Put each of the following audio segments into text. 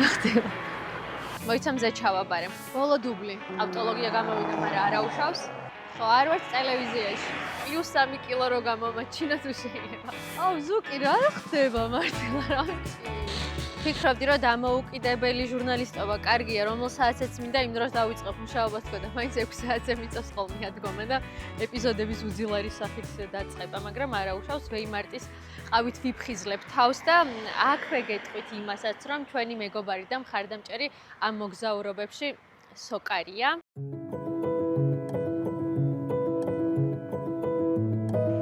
ხდება. მოიცა მზე ჩავაბარე. ბოლო დუბლი. ავტოლოგია გამოვიდა, მაგრამ არ აუშავს. ხო, არ ვარ ტელევიზიაში. +3 კილო რო გამომაჩინა თუ შეიძლება. აუ, ზუკი რა ხდება მართლა რა ვიცი. ფიქრობდი რომ დამოუკიდებელი ჟურნალისტობა კარგია, რომელ საათზეც მინდა იმ დროს დავიწყებ მუშაობას თქო და მაინც 6 საათზე მიწევს ხოლმე ადგომა და ეპიზოდების უძილარი სახით დაწყება, მაგრამ არა უშავს ვეიმარტის ყავით ვიფხიზლებ თავს და აქვე გეტყვით იმასაც, რომ ჩვენი მეგობარი და მხარდამჭერი ამ მოგზაურობებში სოკარია.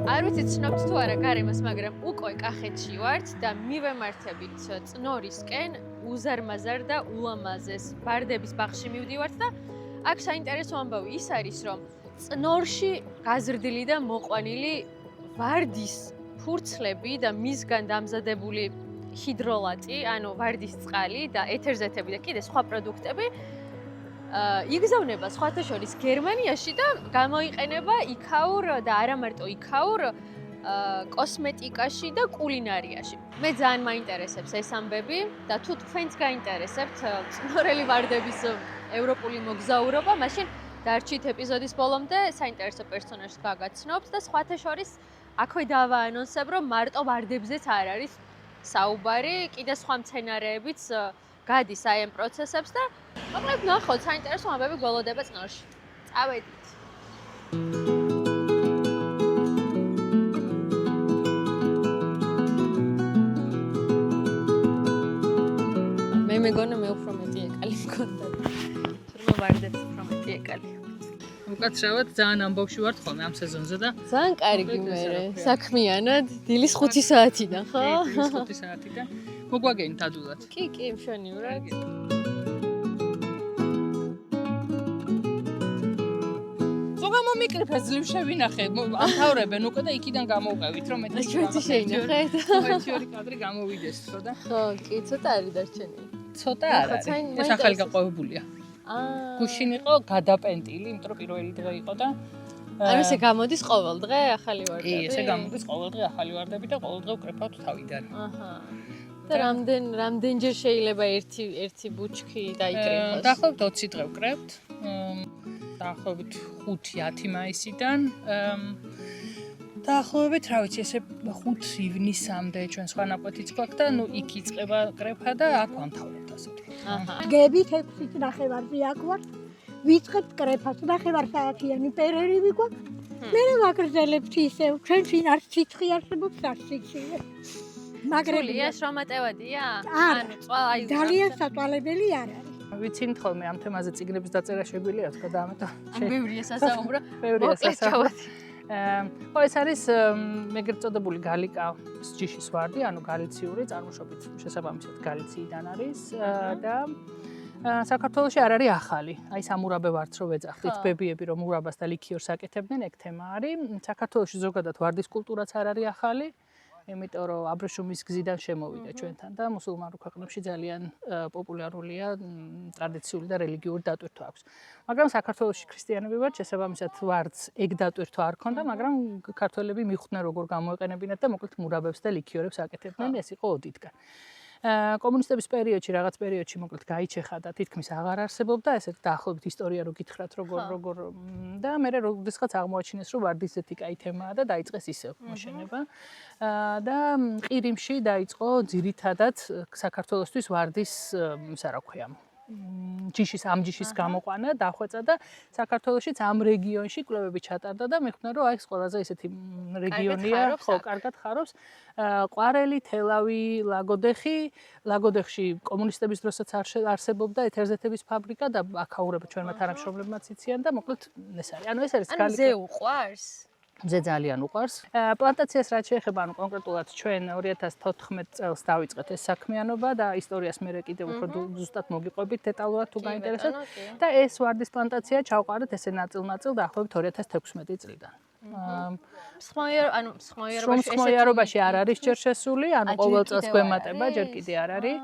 არ ვიცი ცნობთ თუ არა გარემოს, მაგრამ უკვე კახეთში ვართ და მივემართებით წნორისკენ უზარმაზარ და ულამაზეს ბარდების ბაღში მივდივართ და აქ საინტერესო ამბავი ის არის, რომ წნორში გაზრდილი და მოყვანილი ვარდის ფურცლები და მისგან დამზადებული ჰიდროლატი, ანუ ვარდის წყალი და ეთერზეთები და კიდე სხვა პროდუქტები იგზავნება სხვათა შორის გერმანიაში და გამოიყენება იქაურ და არა მარტო იქაურ კოსმეტიკაში და კულინარიაში. მე ძალიან მაინტერესებს ეს ამბები და თუ თქვენს გაინტერესებთ წნორელი ვარდების ევროპული მოგზაურობა, მაშინ დარჩით ეპიზოდის ბოლომდე, საინტერესო პერსონაჟს გაგაცნობთ და სხვათა შორის აქვე დავაანონსებ, რომ მარტო ვარდებზეც არ არის საუბარი, კიდე სხვა მცენარეებიც გადის აი ამ პროცესებს და მოკლედ ნახოთ, საინტერესო ამბები გველოდება წნორში. წავედით. მე მეგონა მე უფრო მეტი ეკალი მქონდა. თურმე ვარდებს უფრო მეტი ეკალი. უკაცრავად ძალიან ამბავში ვართ ხოლმე ამ სეზონზე და ძალიან კარგი მერე. საქმიანად დილის 5 საათიდან, ხო? დილის 5 საათიდან. მოგვაგენით ადვილად. კი, მშვენივრად. მიკრიფეს ძლივ შევინახე, ამთავრებენ უკვე და იქიდან გამოვყევით, რომ მეტი ჩვენი შეინახეთ. ერთი ორი კადრი გამოვიდეს, ხო და? ხო, კი, ცოტა არის დარჩენილი. ცოტა არ არის. ეს ახალი გაყვევებულია. გუშინ იყო გადაპენტილი, იმიტომ რომ პირველი დღე იყო და ანუ ესე გამოდის ყოველ დღე ახალი ვარდები? კი, ესე გამოდის ყოველ დღე ახალი ვარდები და ყოველ დღე ვკრეფავთ თავიდან. აჰა. და რამდენჯერ შეიძლება ერთი ბუჩქი დაიკრიფოს? დაახლოებით 20 დღე ვკრებთ. დაახლოებით 5-10 მაისიდან. დაახლოებით, რა ვიცი, ესე 5 ივნისამდე ჩვენ სხვა ნაკვეთიც გვაქვს და ნუ იქ იწყება კრეფა და აქ ვამთავრებთ ასე ვთქვი. აჰა. გებით 6-ით ნახევარზე აქ ვარ. ვიწყებთ კრეფას, ნახევარ საათიანი პერერივი გვაქვს. მე ვაგრძელებთ ისევ, ჩვენ წინ არ სიცხე არსებობს, არ სიცხე. მაგრებია შრომატევადია? ანუ ძალიან საწვალებელი არ არის. ვიცით ხოლმე ამ თემაზე წიგნების დაწერა შეგვიძლია თქო და ამიტომ ბევრია სასაუბრო. ბევრია სასაუბრო. ხო ეს არის ეგრეთ წოდებული გალიკას ჯიშის ვარდი, ანუ გალიციური წარმოშობით შესაბამისად გალიციიდან არის და საქართველოში არ არის ახალი. აი სამურაბე ვარდს რო ვეძახდით, ბებიები რომ მურაბას და ლიქიორს აკეთებდნენ, ეგ თემა არის. საქართველოში ზოგადად ვარდის კულტურაც არ არის ახალი. იმიტომ რომ აბრეშუმის გზიდან შემოვიდა ჩვენთან და მუსულმანურ ქვეყნებში ძალიან პოპულარულია, ტრადიციული და რელიგიური დატვირთვა აქვს. მაგრამ საქართველოში ქრისტიანები ვართ, შესაბამისად ვარდს ეგ დატვირთვა არ ქონდა, მაგრამ ქართველები მიხვდნენ როგორ გამოეყენებინათ და მოკლედ მურაბებს და ლიქიორებს აკეთებდნენ, ეს იყო ოდითგან. კომუნისტების პერიოდში რაღაც პერიოდში მოკლედ გაიჩეხა და თითქმის აღარ არსებობდა, ესე დაახლოებით ისტორია რო გითხრათ როგორ და მე როდესღაც აღმოაჩინეს რომ ვარდის ზეთი კაი თემაა და დაიწყეს ისევ მოშენება და ყირიმში დაიწყო ძირითადად საქართველოსთვის ვარდის ისა რა ქვია ამ ჯიშის გამოყვანა დახვეწა და საქართველოშიც ამ რეგიონში კვლევები ჩატარდა და მეხვდა რომ აი ეს ყველაზე ესეთი რეგიონია, ხო, კარგად ხარობს. ყვარელი, თელავი, ლაგოდეხში კომუნისტების დროსაც არსებობდა ეთერზეთების ფაბრიკა და აქაურება ჩვენმა თანამშრომლებმაც იციან და მოკლედ ეს არის. ანუ ეს არის გალიკა. ანუ ზე უყვარს? ზე ძალიან უყვარს. პლანტაციას რაც შეეხება, ანუ კონკრეტულად ჩვენ 2014 წელს დავიწყეთ ეს საქმიანობა და ისტორიას მე კიდევ უფრო ზუსტად მოგიყვებით დეტალურად თუ გაინტერესებთ და ეს ვარდის პლანტაცია ჩავყარეთ ესე ნაწილ-ნაწილ დაახლოებით 2016 წლიდან. სხმოიარობაში არ არის ჯერ შესული, ანუ ყოველ წელს გვემატება, ჯერ კიდე არ არის.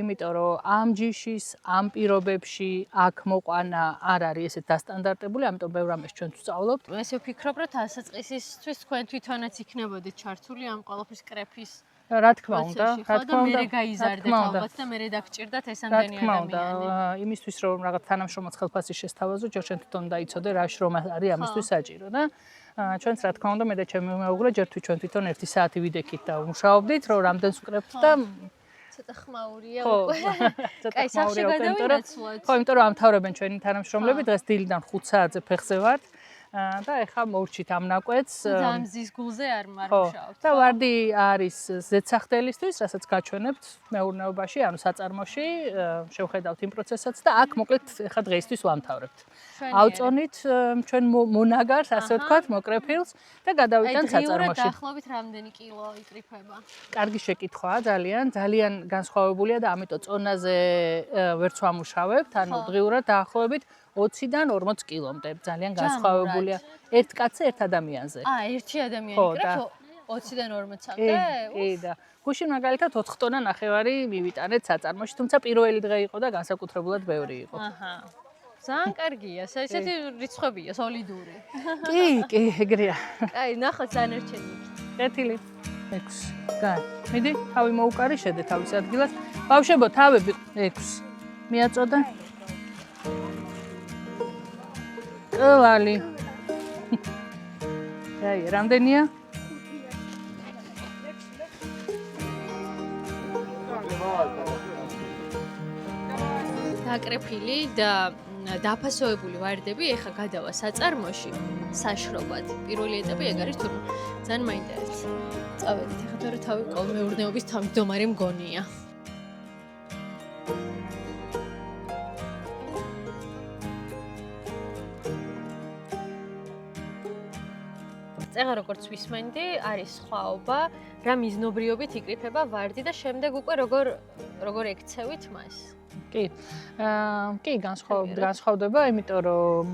იმიტომ რომ ამ ჯიშის, ამ პირობებში აქ მოყვანა არ არის ესეთ დასტანდარტებული, ამიტომ ბევრ ამას ჩვენ ვსწავლობთ. ესე ვფიქრობ, რომ დასაწყისისთვის თქვენ თვითონაც იქნებოდით ჩართული ამ ყველაფრის კრეფის რა თქმა უნდა, რა თქმა უნდა, მე გაიზარდეთ ალბათ და მე დაგჭირდათ ეს ამდენი ადამიანი. იმისთვის რომ რაღაც თანამშრომლად ხელფასი შესთავაზო, ჯერ შენ თვითონ დაიცოდე რა შრომა არის ამისთვის საჭირო და ჩვენც რა თქმა უნდა მე და ჩემი მეუღლე ჯერ თვითონ 1 საათი ვიდექით და ვმუშაობდით, რომ რამდენს ვკრებთ და ცოტა ხმაურია უკვე. კაი, სახში გადავინაცვლოთ. ხო, იმიტომ რომ ამთავრებენ ჩვენი თანამშრომლები, დღეს დილიდან 5 საათზე ფეხზე ვართ. და ეხლა მოვრჩით ამ ნაკვეთს. დამზის გულზე არ მუშაობთ. და ვარდი არის ზედსახდელისთვის, რასაც გაჩვენებთ მეურნეობაში, ანუ საწარმოში, შევხედავთ იმ პროცესსაც და აქ მოკლედ ეხლა დღეისთვის ვამთავრებთ. ავწონით ჩვენ მონაგარს, ასე ვთქვათ, მოკრეფილს და გადავიდეთ საწარმოში. დღეურად დაახლოებით რამდენი კილო იკრიფება? კარგი შეკითხვაა, ძალიან განსხვავებულია და ამიტომ წონაზე ვერც ვამუშავებთ, ანუ დღეურად დაახლოებით 20-დან 40 კილომდე ძალიან განსხვავებულია ერთ კაცზე ერთ ადამიანზე. ერთი ადამიანი იკრებს 20-დან 40-მდე? კი და გუშინ მაგალითად 4 ტონა ნახევარი მივიტანეთ საწარმოში, თუმცა პირველი დღე იყო და განსაკუთრებულად ბევრი იყო. აჰა. ძალიან კარგია, ესეთი რიცხვებია, სოლიდური. კი, ეგრეა. კაი, ნახოთ დანარჩენი. კეთილი. 6. კაი. მიდი, თავი მოუკარი, შედე თავის ადგილას. ბავშვებო, თავები 6. მიაწოდე. ყლალი. აი, რამდენია? დაკრეფილი და დაფასოებული ვარდები ეხა გადავა საწარმოში საშრობად. პირველი ეტაპი ეგ არის თურმე ძალიან მაინტერესებს. წავედით ეხა თორე თავი მეურნეობის თავმჯდომარე მგონია. წეღა როგორც ვისმენდი, არის სხვაობა, რა მიზნობრიობით იკრიფება ვარდი და შემდეგ უკვე როგორ ექცევით მას? კი. კი, განსხვავდება, იმიტომ რომ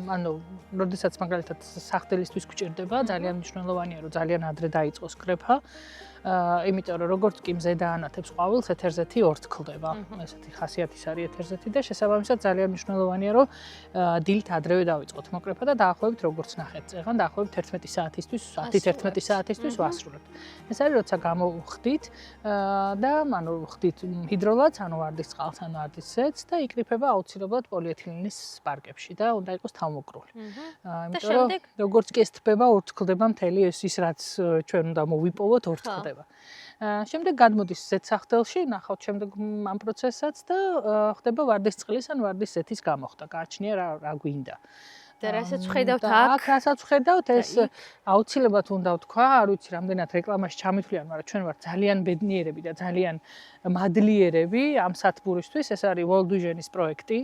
ანუ, როდესაც მაგალითად სახდელისთვის გვჭირდება, ძალიან მნიშვნელოვანია, რომ ძალიან ადრე დაიწყოს კრეფა. იმიტომ რომ როგორც კი მზე დაანათებს ყვავილს, ეთერზეთი ორთქლდება. ესეთი ხასიათის არის ეთერზეთი და შესაბამისად ძალიან მნიშვნელოვანია, რომ დილით ადრევე დავიწყოთ მოკრეფა და დაახლოებით როგორც ნახეთ წეღან, დაახლოებით 11 საათისთვის, 10-11 საათისთვის ვასრულებთ. ეს არის როცა გამოვხდით და ანუ ხდით ჰიდროლატს, ანუ ვარდის წყალს, ანუ ვარდის ზეთს და იკრიფება აუცილებლად პოლიეთილენის პარკებში და უნდა იყოს თავმოყრული. იმიტომ რომ როგორც კი ეს თბება, ორთქლდება მთელი ის რაც ჩვენ უნდა მოვიპოვოთ, ორთქლდება. შემდეგ გადმოდის ზეთსახდელში, ნახავთ შემდეგ ამ პროცესსაც და ხდება ვარდის წყლის ან ვარდის ზეთის გამოხდა. გააჩნია რა გვინდა. და რასაც ვხედავთ აქ, რასაც ვხედავთ, ეს აუცილებლად უნდა ვთქვა, არ ვიცი, რამდენად რეკლამაში ჩამითვლიან, მაგრამ ჩვენ ვართ ძალიან ბედნიერები და ძალიან მადლიერები ამ სათბურისთვის. ეს არის World Vision-ის პროექტი,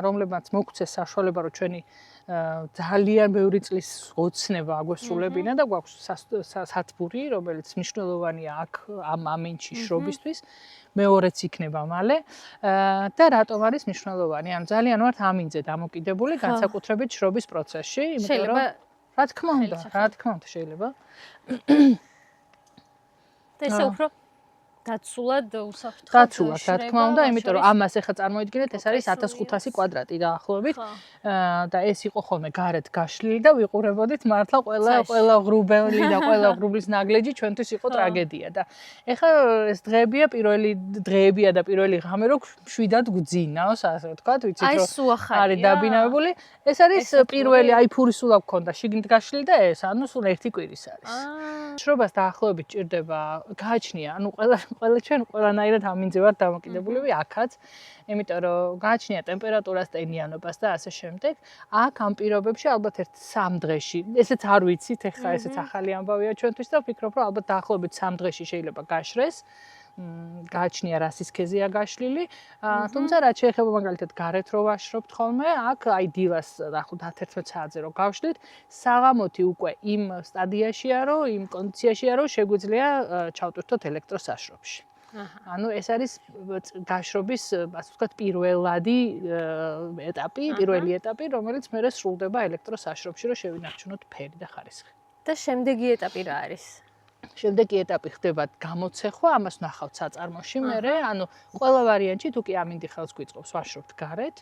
რომლებმაც მოგვცეს საშუალება, რომ ჩვენი ძალიან ბევრი წლის ოცნება აგვესრულებინა და გვაქვს სათბური, რომელიც მნიშვნელოვანია აქ ამ ამინჩი შრობისთვის. მეორეც იქნება მალე და რატომ არის მნიშვნელოვანი? ანუ ძალიან ვართ ამინძე დამოკიდებული განსაკუთრებით შრობის პროცესში, იმიტომ რომ რა თქმა უნდა შეიძლება. და ესე უფრო დაცულად უსაფრთხო. დაცულად, რა თქმა უნდა, იმიტომ რომ ამას ახლა წარმოიდგინეთ, ეს არის 1500 კვადრატი დაახლოებით და ეს იყო ხოლმე გარეთ გაშლილი და ვიყურებოდით მართლა ყველა ღრუბელი და ყველა ღრუბლის ნაგლეჯი ჩვენთვის იყო ტრაგედია და ახლა ეს დღეებია და პირველი ღამე რო შვიდად გვძინავს, ასე ვთქვათ, ვიცით რომ არის დაბინავებული. ეს არის პირველი, აი ფური სულა გქონდა შიგნით გაშლილი და ეს, ანუ სულ ერთი კვირის არის. შრობას დაახლოებით ჭირდება, გააჩნია, ანუ ყველა ჩვენ ყველანაირად ამინძე ვართ დამოკიდებულები აქაც, იმიტომ რომ გააჩნია ტემპერატურას, ტენიანობას და ასე შემდეგ. აქ ამ პირობებში ალბათ ერთ 3 დღეში, ესეც არ ვიცით, ეხლა ესეც ახალი ამბავია ჩვენთვის და ვფიქრობ, რომ ალბათ დაახლოებით 3 დღეში შეიძლება გაშრეს. გააჩნია რა სისქეზეა გაშლილი, თუმცა რაც შეეხება მაგალითად გარეთ რო ვაშრობთ ხოლმე, აქ აი დილას დაახლოებით 11 საათზე რო გავშლით, საღამოთი უკვე იმ სტადიაშია, რომ იმ კონდიციაში რომ შეგვიძლია ჩავტვირთოთ ელექტროსაშრობში. ანუ ეს არის გაშრობის, ასე ვთქვათ, პირველი ეტაპი, რომელიც მერე სრულდება ელექტროსაშრობში, რომ შევინარჩუნოთ ფერი და ხარისხი. და შემდეგი ეტაპი რა არის? შემდეგი ეტაპი ხდება გამოცეხვა, ამას ნახავთ საწარმოში მერე, ანუ ყველა ვარიანტში თუ კი ამინდი ხელს გვიწყობს ვაშრობთ გარეთ.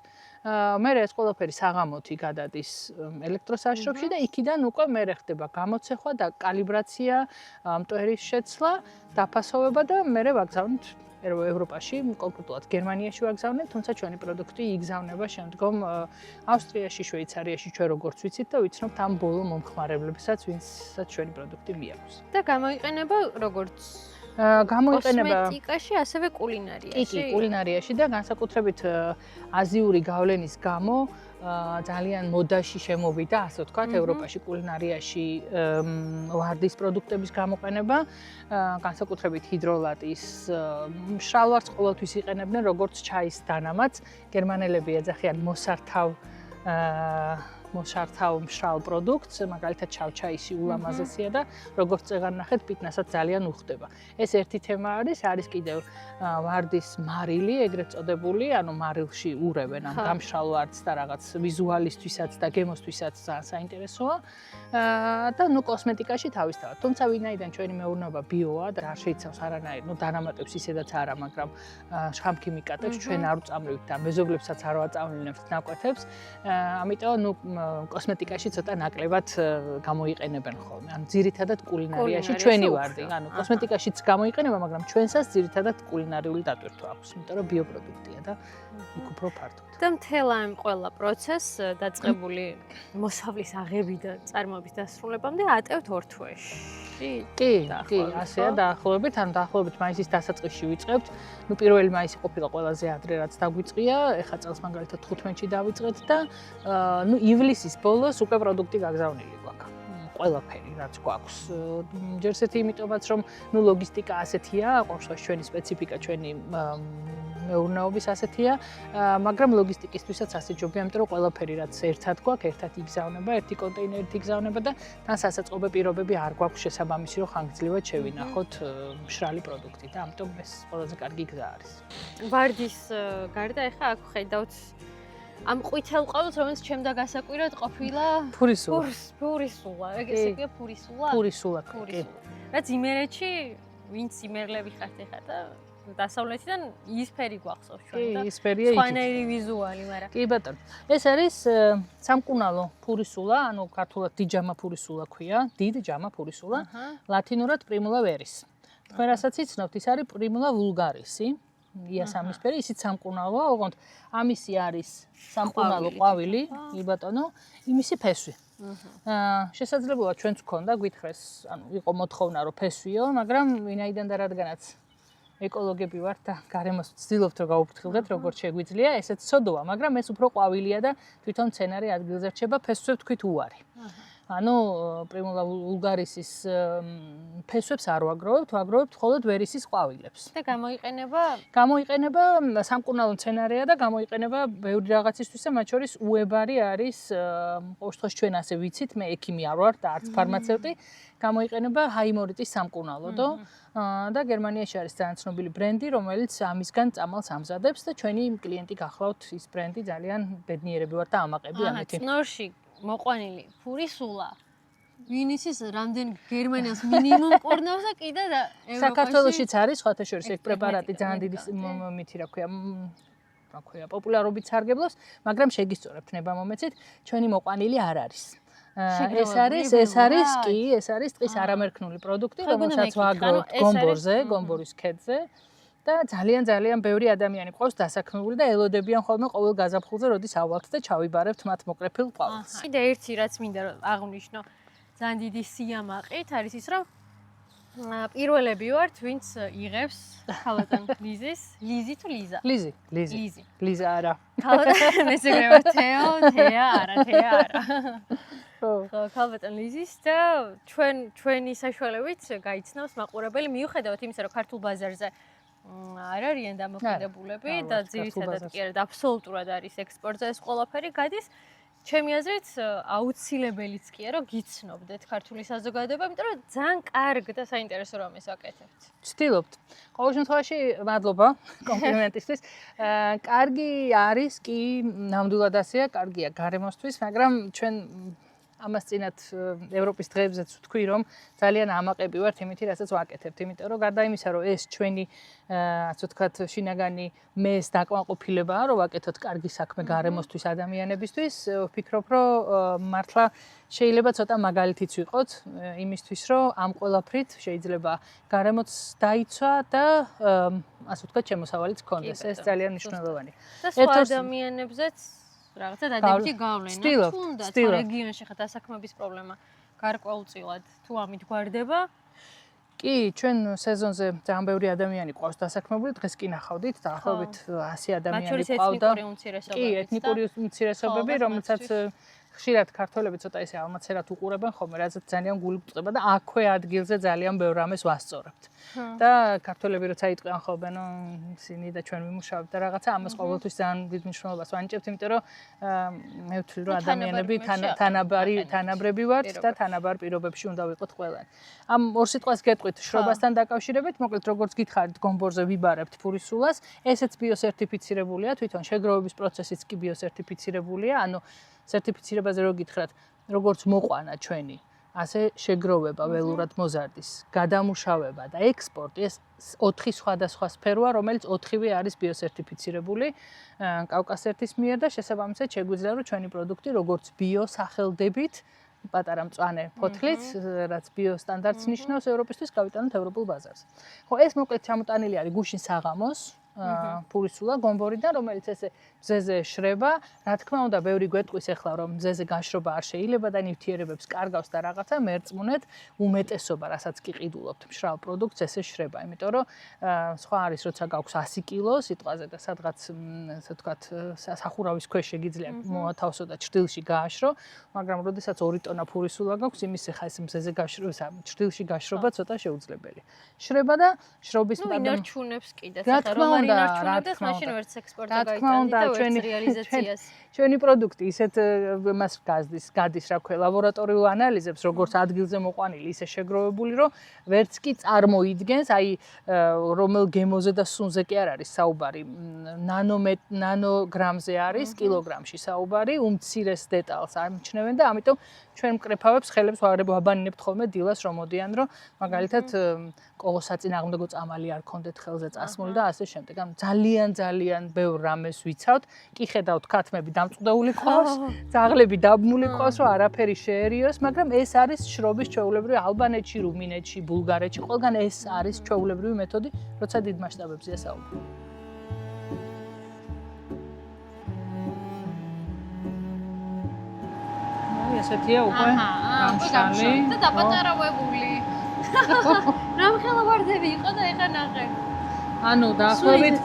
მერე ეს ყველაფერი საღამოთი გადადის ელექტროსაშრობში და იქიდან უკვე მერე ხდება გამოცეხვა და კალიბრაცია, მტვერის შეცვლა, დაფასოვება და მერე ვაგზავნით ევროპაში, კონკრეტულად გერმანიაში ვაგზავნეთ, თუმცა ჩვენი პროდუქტი იგზავნება შემდგომ ავსტრიაში, შვეიცარიაში, ჩვენ როგორც ვიცით და ვიცნობთ ამ ბოლო მომხმარებლებსაც, ვინცაც ჩვენი პროდუქტი მიაქვს. და გამოიყენება როგორც გამოიყენება კოსმეტიკაში, ასევე კულინარიაში. კი, კულინარიაში და განსაკუთრებით აზიური გავლენის გამო ძალიან მოდაში შემოვიდა, ასე ვთქვათ, ევროპაში კულინარიაში ვარდის პროდუქტების გამოყენება, განსაკუთრებით ჰიდროლატის მშრალვარდს ყოველთვის იყენებდნენ როგორც ჩაის დანამატს. გერმანელები ეძახიან მოსართავ მშრალ პროდუქტს, მაგალითად ჩავჩაისი ულამაზესია და როგორც წეგან ნახეთ, პიტნასაც ძალიან უხდება. ეს ერთი თემა არის კიდევ ვარდის მარილი, ეგრეთ წოდებული, ანუ მარილში ურევენ ამ გამშრალ ვარდს და რაღაც ვიზუალისთვისაც და გემოსთვისაც ძალიან საინტერესოა. და კოსმეტიკაში თავისთავად. თუმცა ვინაიდან ჩვენი მეურნეობა ბიოა და არ შეიცავს არანაირ, დანამატებს ისედაც არა, მაგრამ შხამქიმიკატებს ჩვენ არ ვწამლივთ და მეზობლებსაც არ ვაწამლინებთ ნაკვეთებს. ამიტომ კოსმეტიკაში ცოტა ნაკლებად გამოიყენებენ ხოლმე. ანუ ძირითადად კულინარიაში ჩვენი ვარდი. ანუ კოსმეტიკაშიც გამოიყენება, მაგრამ ჩვენსაც ძირითადად კულინარიული დატვირთვა აქვს, იმიტომ რომ ბიოპროდუქტია და იქ უფრო ფართოდ. და მთელ ამ ყველა პროცესს დაწყებული მოსავლის აღებიდან წარმოების დასრულებამდე ატევთ 2 თვეში. კი, ასეა დაახლოებით, ანუ დაახლოებით მაისის დასაწყისში ვიწყებთ. პირველი მაისი ყოფილა ყველაზე ადრე რაც დაგვიწყია, ეხლა წელს მაგალითად 15-ში დავიწყეთ და ივლისის ბოლოს უკვე პროდუქტი გაგზავნილი გვაქვს. ყველაფერი რაც გვაქვს. ჯერ ესეთი იმიტომაც რომ ლოგისტიკა ასეთია, ყოველთვის ჩვენი სპეციფიკა, ჩვენი მეურნეობის ასეთია, მაგრამ ლოგისტიკისთვისაც ასე ჯობია, იმიტომ რომ ყველაფერი რაც ერთად გვაქვს, ერთად იგზავნება, ერთი კონტეინერით იგზავნება და თან სასაწყობე პირობები არ გვაქვს შესაბამისი, რომ ხანგრძლივად შევინახოთ მშრალი პროდუქტი და ამიტომ ეს ყველაზე კარგი გზა არის. ვარდის გარდა ეხლა აქ ხედავთ ამ ყვითელ ყვავილს, რომელიც ჩემდა გასაკვირად ყოფილა ფურისულა. ესე იგი ფურისულა? ფურისულა, კი. რაც იმერეთში, ვინც იმერლები ხართ ეხლა და დასავლეთიდან ისფერი გვახსოვს ჩვენ და ისფერია იქით. სხვანაირი ვიზუალი, მაგრამ კი ბატონო. ეს არის სამკუნალო ფურისულა, ანუ ქართულად დიჯამა ფურისულა ქვია, დიდჯამა ფურისულა, ლათინურად პრიმულა ვერის. თქვენ რასაც იცნობთ, ის არის პრიმულა ვულგარისი. იასამისფერი, ისიც სამკუნალოა, ოღონდ ამისი არის სამკუნალო ყვავილი, კი ბატონო, იმისი ფესვი. შესაძლებელია ჩვენც გქონდა გვითხრეს, ანუ იყო მოთხოვნა რომ ფესვიო, მაგრამ ვინაიდან და რადგანაც ეკოლოგები ვართ და გარემოს ვცდილობთ რომ გაუფრთხილდეთ როგორც შეგვიძლია, ესეც სოდოა, მაგრამ ეს უფრო ყვავილია და თვითონ მცენარე ადგილზე რჩება, ფესვებს თქვით უარი. ანუ პრიმულა ვულგარისის ფესვებს არ ვაგროვებთ, ვაგროვებთ მხოლოდ ვერისის ყვავილებს. და გამოიყენება სამკურნალო მცენარეა და გამოიყენება ბევრი რაღაცისთვის, მათ შორის უებარი არის, ყოველთვის ჩვენ ასე ვიცით, მე ექიმი არ ვარ და არც ფარმაცევტი, გამოიყენება ჰაიმორიტის სამკურნალო და გერმანიაში არის ძალიან ცნობილი ბრენდი, რომელიც ამისგან წამალს ამზადებს და ჩვენი კლიენტი გახლავთ ის ბრენდი ძალიან ბედნიერები ვართ და ამაყები ამით. წნორში მოყვანილი ფურისულა ვინისის რამდენ გერმანიას მინიმუმ ყურნავს და კიდე და ევროპაში საქართველოშიც არის სხვათა შორის ეს პრეპარატი ძალიან დიდი მითი რა ქვია პოპულარობით სარგებლობს, მაგრამ შეგისწორებთ ნებამომეცით, ჩვენი მოყვანილი არ არის. ეს არის ტყის არამერქნული პროდუქტი, რომელსაც ვაგროვებთ გომბორზე, გომბორის ქედზე. და ძალიან ბევრი ადამიანი ყავს დასაქმებული და ელოდებიან ხოლმე ყოველ გაზაფხულზე, როდის ავალთ და ჩავიბარებთ მათ მოკრეფილ ყვავილს. კიდე ერთი რაც მინდა რომ აღვნიშნო, ძალიან დიდი სიამაყით არის ის, რომ პირველები ვართ, ვინც იღებს ქალბატონ ლიზი თუ ლიზა? ლიზა არა. მესეგრე ვარ თეა არა. ხო, ქალბატონ ლიზის და ჩვენი საშუალებით გაიცნობს მაყურებელი მიუხედავად იმისა, რომ ქართულ ბაზარზე არ არიან დამოკიდებულები და ძირითადად კი არა, აბსოლუტურად არის ექსპორტზე ეს ყველაფერი გადის. ჩემი აზრით აუცილებელიც კი არა, რომ გიცნობდეთ ქართული საზოგადოება, იმიტომ რომ ძალიან კარგ და საინტერესო რამეს აკეთებთ. ვცდილობთ. ყოველ შემთხვევაში მადლობა კომპლიმენტისთვის. კარგი არის კი, ნამდვილად ასეა, კარგია გარემოსთვის, მაგრამ ჩვენ ამას წინათ ევროპის დღეებზეც ვთქვი, რომ ძალიან ამაყები ვართ იმითი, რასაც ვაკეთებთ, იმიტომ რომ გარდა იმისა, რომ ეს ჩვენი ასე ვთქვათ, შინაგანი მეს დაკმაყოფილებაა, რომ ვაკეთოთ კარგი საქმე გარემოსთვის, ადამიანებისთვის, ვფიქრობ, რომ მართლა შეიძლება ცოტა მაგალითიც ვიყოთ იმისთვის, რომ ამ ყველაფრით შეიძლება გარემოც დაიცვა და ასე ვთქვათ, შემოსავალიც გქონდეს. ეს ძალიან მნიშვნელოვანი. და სხვა ადამიანებზეც რაღაცა დადებითი გავლენა თუნდაც რეგიონში ხა დასაქმების პრობლემა გარკვეულწილად თუ ამით გვარდება. კი, ჩვენ სეზონზე ძალიან ბევრი ადამიანი ყავს დასაქმებული, დღეს კი ნახავდით, დაახლოებით 100 ადამიანი ყავდა. კი, ეთნიკური უმცირესობები, რომელსაც ხშირად ქართველები ცოტა ისე ალმაცერად უყურებენ ხოლმე, რაზეც ძალიან გული გვწყდება და აქვე ადგილზე ძალიან ბევრ რამეს ვასწორებთ. და ქართველები როცა იტყვიან ხოლმე, ნუ ისინი და ჩვენ ვიმუშავებთ და რაღაცა ამას ყოველთვის ძალიან დიდ მნიშვნელობას ვანიჭებთ, იმიტომ რომ მე ვთვლი, რომ ადამიანები თანაბრები ვართ და თანაბარ პირობებში უნდა ვიყოთ ყველანი. ამ ორ სიტყვას გეტყვით შრობასთან დაკავშირებით, მოკლედ როგორც გითხარით, გომბორზე ვიბარებთ ფურისულას, ესეც ბიოსერტიფიცირებულია, თვითონ შეგროვების პროცესიც კი ბიოსერტიფიცირებულია, ანუ სერტიფიცირებაზე რო გითხრათ, როგორც მოყვანა ჩვენი, ასე შეგროვება ველურად მოზარდის, გადამუშავება და ექსპორტი ეს 4 სხვადასხვა სფეროა, რომელიც 4-ვე არის ბიოსერტიფიცირებული კავკასერთის მიერ და შესაბამისად შეგვიძლია რომ ჩვენი პროდუქტი როგორც ბიოსახელდებით პატარა მწვანე ფოთლით, რაც ბიოსტანდარტს ნიშნავს ევროპისთვის, გავიტანოთ ევროპულ ბაზარს. ხო, ეს მოკლედ ჩამოტანილი არის გუშინ საღამოს ფურისულა გომბორიდან, რომელიც ესე მზეზე შრება. რა თქმა უნდა, ბევრი გვეტყვის ახლა, რომ მზეზე გაშრობა არ შეიძლება და ნივთიერებებს კარგავს და რაღაცა მერწმუნეთ, უმეტესობა, რასაც კი ყიდულობთ მშრალ პროდუქტს, ესე შრება. იმიტომ რომ სხვა არის, როცა გაქვს 100 კილო სიტყვაზე და სადღაც, ასე ვთქვათ, სახურავის ქვეშ შეგიძლია მოათავსო და ჭრდილში გააშრო, მაგრამ როდესაც 2 ტონა ფურისულა გაქვს, იმის ახლა ეს მზეზე გაშრობა, ჭრდილში გაშრობა ცოტა შეუძლებელი. შრება და შრობის ინარჩუნებს კიდეც, ახლა რომ არ ინარჩუნებს, მაშინ ვერც ექსპორტზე გაიტანით და ვერც რეალიზაციას. ჩვენი პროდუქტი ისეთ მას გადის, რა ქვია, ლაბორატორიულ ანალიზებს, როგორც ადგილზე მოყვანილი, ისე შეგროვებული, რომ ვერც კი წარმოიდგენს, აი რომელ გემოზე და სუნზე კი არ არის საუბარი, ნანოგრამზე არის, კილოგრამში საუბარი, უმცირეს დეტალს არ მიჩნევენ და ამიტომ ჩვენ მკრეფავებს ხელებს ვაბანინებთ ხოლმე დილას რომ მოდიან, რომ მაგალითად კოლოსაწინააღმდეგო წამალი არ ქონდეთ ხელზე წასმული და ასე შემდეგ. ამ ძალიან ბევრ რამეს ვიცავთ. კი ხედავთ ქათმები დამწყვდეული ყავს, ძაღლები დაბმული ყავს, რომ არაფერი შეერიოს, მაგრამ ეს არის შრობის ჩვეულებრივი ალბანეთში, რუმინეთში, ბულგარეთში, ყველგან ეს არის ჩვეულებრივი მეთოდი, როცა დიდ მასშტაბებზეა საუბარი. ესეთია უკვე გამშალი და დაპატარავებული. რამხელა ვარდები იყო და ეხა ნახე. ანუ დაახლოებით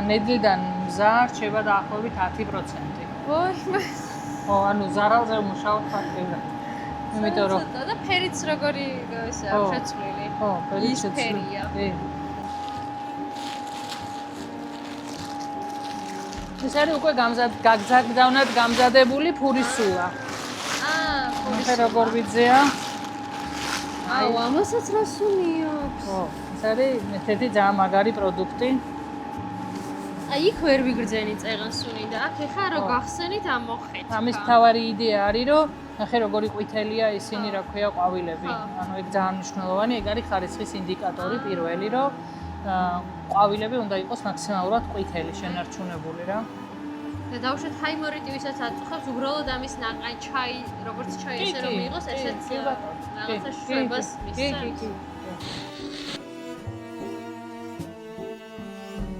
ნედლიდან მზა რჩება დაახლოებით 10%. ოი, ო, ანუ ზარალზე მუშაობ ფაქტიურად. იმიტომ რომ და ფერიც როგორი ისაა შეცვლილი. ო, ფერიც შეცვლილია. ეს არის უკვე გაგზავნად გამზადებული ფურისულა. ფურისულა. როგორ ვიძეა? აუ, ამასაც რა სუნი აქვს? ო, ეს არის მეთოდი ძალიან მაგარი პროდუქტი. აი, იქ ვერ ვიგრძენი წეღან სუნი და აქ ეხა რო გახსენით ამ მოხეთა. ამის მთავარი იდეა არის, რომ ნახე როგორი ყვითელია ისინი, რა ქვია, ყვავილები. ანუ ეგ ძალიან მნიშვნელოვანი, ეგ არის ხარისხის ინდიკატორი პირველი, რომ ყვავილები უნდა იყოს მაქსიმალურად ყვითელი, შენარჩუნებული რა. და დავუშვათ ჰაიმორიტი, ვისაც აწუხებს, უბრალოდ ამის ნაყაი ჩაი, როგორც ჩაი ესე რომ იყოს, ესეც რაღაცა შვებას მისცემს.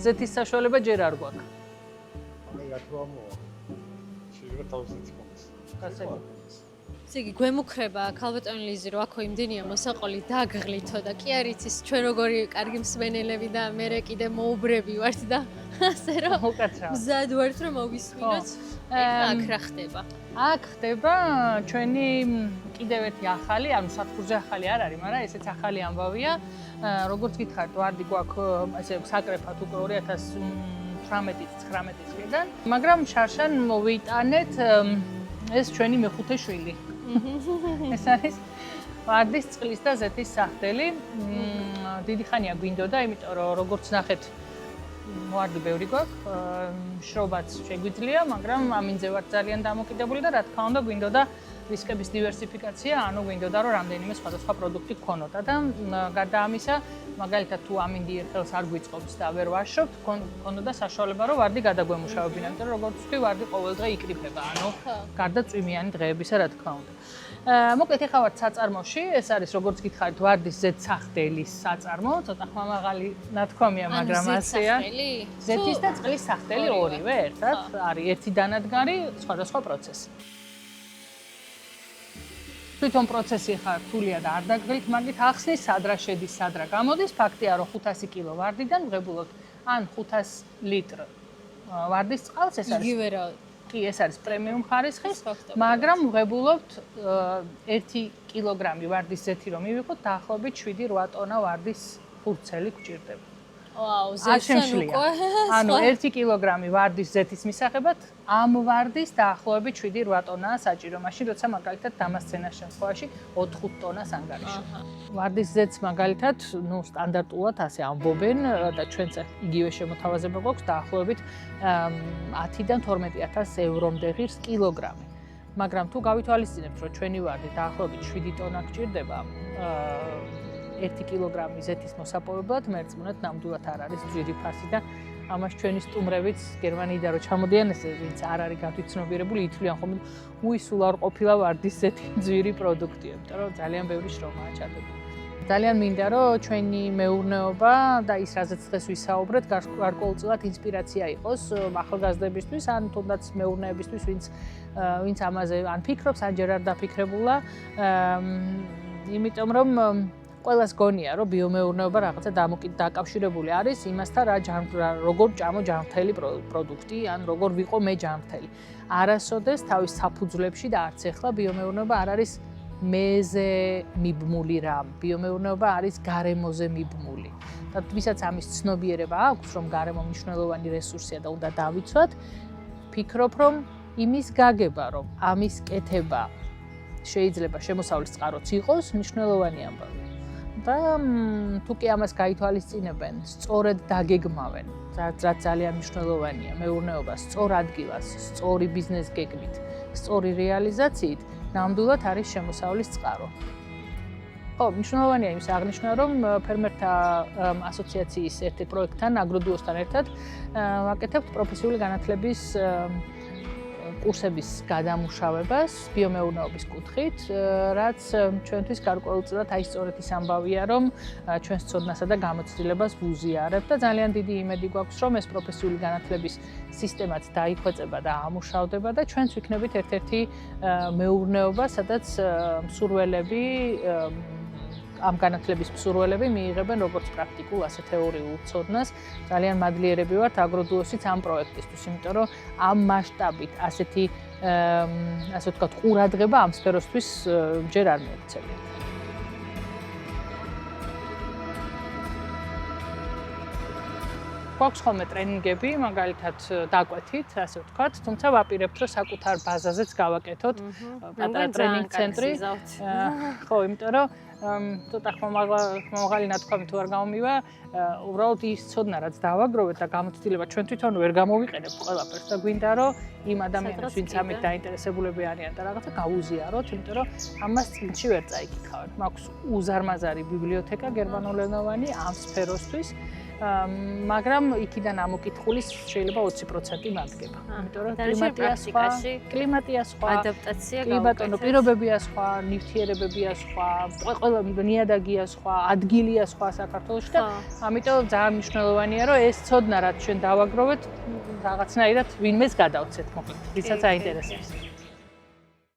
ზეთის საშუალება ჯერ არ გვაქვს. რა თქმა უნდა. შეიძლება თავისით იყოს. გასაგებია. ზიგი გვემუქრება ქალბატონი ლიზი რომ აქო იმდენია მოსაყოლი დაგღლითო და კი არ იცის ჩვენ როგორი კარგი მსმენელები და მე კიდე მოუბრები ვართ და ასე რომ მზად ვართ რომ მოვისმინოთ. აქ რა ხდება? აქ ხდება ჩვენი კიდევ ერთი ახალი, ანუ სათბურზე ახალი არ არის, მაგრამ ესეც ახალი ამბავია. როგორც გითხარით, ვარდი გვაქვს ესე საკრეფად უკვე 2018-19 წლიდან, მაგრამ შარშან მოვიტანეთ ეს ჩვენი მეხუთე შვილი. ეს არის ვარდის წყლის და ზეთის სახდელი. დიდი ხანია გვინდოდა, იმიტომ რომ როგორც ნახეთ, ვარდი ბევრი გვაქვს, შრობაც შეგვიძლია, მაგრამ ამინძე ვარ ძალიან დამოკიდებული და რა თქმა უნდა გვინდოდა რისკების დივერსიფიკაცია, ანუ გვინდოდა რომ რამდენიმე სხვადასხვა პროდუქტი გქონოდა და გარდა ამისა, მაგალითად თუ ამინდი ერთხელს არ გვიწყობს და ვერ ვაშობთ, გქონოდა საშუალება რომ ვარდი გადაგვემუშავებინა, იმიტომ რომ როგორც ვთქვი, ვარდი ყოველდღე იკრიფება, ანუ გარდა წვიმიანი დღეებისა, რა თქმა უნდა. მოკლედ ეხლა ვართ საწარმოში, ეს არის როგორც გითხარით, ვარდის ზეთსახდელის საწარმო, ცოტა ხმამაღალი ნათქვამია, მაგრამ ასეა. ზეთის და წყლის სახდელი ორივე ერთად არის ერთი დანადგარი, სხვადასხვა პროცესი. თვითონ პროცესი ხა რთულია და არ დაგგლით, მაგით ახსნის, სად რა შედის, სად რა გამოდის. ფაქტია, რომ 500 კილო ვარდიდან ვღებულობთ ან 500 ლიტრ ვარდის წყალს, ეს არის. იგივე რა. კი, ეს არის პრემიუმ ხარისხის, მაგრამ ვღებულობთ 1 კილოგრამი ვარდის ზეთი რომ მივიღოთ, დაახლოებით 7-8 ტონა ვარდის ფურცელი გვჭირდება. ვაუ, ზეთთან უკვე. ანუ 1 კილოგრამი ვარდის ზეთის მისაღებად ამ ვარდის დაახლოებით 7-8 ტონაა საჭირო. მაშინ როცა მაგალითად დამასცენას შემთხვევაში 4-5 ტონას ანგარიშობ. ვარდის ზეთს მაგალითად, სტანდარტულად ასე ამბობენ და ჩვენც იგივე შემოთავაზება გვაქვს დაახლოებით 10-დან 12,000 ევრომდე ღირს კილოგრამი. მაგრამ თუ გავითვალისწინებთ, რომ ჩვენი ვარდი დაახლოებით 7 ტონა გჭირდება, 1 კილოგრამი ზეთის მოსაპოვებლად, მერწმუნეთ, ნამდვილად არ არის ძვირი ფასი და ამას ჩვენი სტუმრებიც გერმანიიდან რო ჩამოდიან, ეს ვინც არ არის გადაცნობიერებული, ითვლიან ხომ, სულ არ ყოფილა ვარდის ზეთი ძვირი პროდუქტია, იმიტომ რომ ძალიან ბევრი შრომაა ჩადებული. ძალიან მინდა რომ ჩვენი მეურნეობა და ის რაზეც დღეს ვისაუბრეთ, გარკვეულწილად ინსპირაცია იყოს ახალგაზრდებისთვის, ან თუნდაც მეურნეებისთვის, ვინც ამაზე ან ფიქრობს, ან ჯერ არ დაფიქრებულა, იმიტომ რომ ყველას გონია, რომ ბიომეურნეობა რაღაცა დაკავშირებული არის იმასთან, როგორ ჭამო ჯანმრთელი პროდუქტი, ან როგორ ვიყო მე ჯანმრთელი. არასოდეს თავის საფუძვლებში და არც ახლა ბიომეურნეობა არ არის მეზე მიბმული რამ. ბიომეურნეობა არის გარემოზე მიბმული. და ვისაც ამის ცნობიერება აქვს, რომ გარემო მნიშვნელოვანი რესურსია და უნდა დავიცვათ, ფიქრობ, რომ იმის გაგება, რომ ამის კეთება შეიძლება შემოსავლის წყაროც იყოს, მნიშვნელოვანი ამბავი. და თუ კი ამას გაითვალისწინებენ, სწორედ დაგეგმავენ, რაც ძალიან მნიშვნელოვანია მეურნეობას, სწორ ადგილას, სწორი ბიზნეს გეგმით, სწორი რეალიზაციით, ნამდვილად არის შემოსავლის წყარო. ხო, მნიშვნელოვანია იმის აღნიშვნა, რომ ფერმერთა ასოციაციის ერთ-ერთ პროექტთან, აგროდუოსთან ერთად ვაკეთებთ პროფესიული განათლების კურსების გადამუშავებას ბიომეურნეობის კუთხით, რაც ჩვენთვის გარკვეულწილად აი სწორედ ის ამბავია, რომ ჩვენს ცოდნასა და გამოცდილებას ვუზიარებთ და ძალიან დიდი იმედი გვაქვს, რომ ეს პროფესიული განათლების სისტემაც დაიხვეწება და ამუშავდება და ჩვენც ვიქნებით ერთ-ერთი მეურნეობა, სადაც მსურველები ამ განათლების მსურველები მიიღებენ როგორც პრაქტიკულ, ასე თეორიულ ცოდნას. ძალიან მადლიერები ვართ აგროდუოსიც ამ პროექტისთვის, იმიტომ რომ ამ მასშტაბით ასეთი ასე ვთქვათ, ყურადღება ამ სფეროსთვის ჯერ არ მოექცევიათ. გვაქვს ხოლმე ტრენინგები, მაგალითად დაკვეთით, ასე ვთქვათ, თუმცა ვაპირებთ, რომ საკუთარ ბაზაზეც გავაკეთოთ პატარა ტრენინგ ცენტრი. ხო, იმიტომ რომ ცოტა ხმამაღალი ნათქვამი თუ არ გამომივა, უბრალოდ ის ცოდნა, რაც დავაგროვეთ და გამოცდილება ჩვენ თვითონ ვერ გამოვიყენებთ ყველაფერს და გვინდა რომ იმ ადამიანებს, ვინც ამით დაინტერესებულები არიან და რაღაცა გავუზიაროთ, იმიტომ რომ ამას წინში ვერ წაიკითხავთ. მაქვს უზარმაზარი ბიბლიოთეკა გერმანულენოვანი ამ სფეროსთვის. მაგრამ იქიდან ამოკითხulis შეიძლება 20% მადგება. იმიტომ რომ კლიმატია სხვა, ადაპტაცია გაუკეთეთ. პირობებია სხვა, ნივთიერებებია სხვა, ყველა ნიადაგია სხვა, ადგილია სხვა საქართველოში და ამიტომ ძალიან მნიშვნელოვანია რომ ეს ცოდნა რაც ჩვენ დავაგროვეთ, რაღაცნაირად ვინმეს გადავცეთ მოკლედ, ვისაც აინტერესებს.